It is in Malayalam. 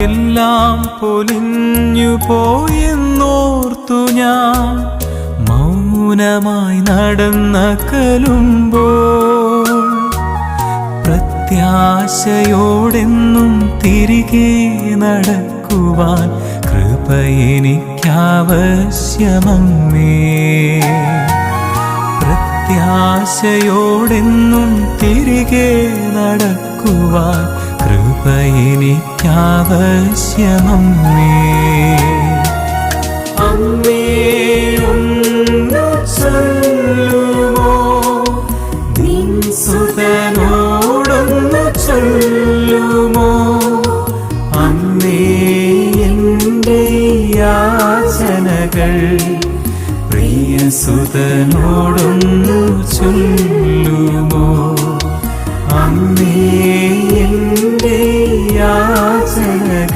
എല്ലാം പൊലിഞ്ഞു പോയെന്നോർത്തു ഞാൻ മൗനമായി നടന്നകലുമ്പോൾ പ്രത്യാശയോടെന്നും തിരികെ നടക്കുവാൻ കൃപ എനിക്കാവശ്യമമ്മേ. പ്രത്യാശയോടെന്നും തിരികെ നടക്കുവാൻ കൃപ എനിക്കാവശ്യമമ്മേ. അമ്മേ ഒന്നു ചൊല്ലുമോ, നിൻ സുതനോടൊന്നു ചൊല്ലുമോ, അമ്മേ എൻ്റെ യാചനകൾ പ്രിയസുതനോടൊന്നു ചൊല്ലുമോ, അമ്മേ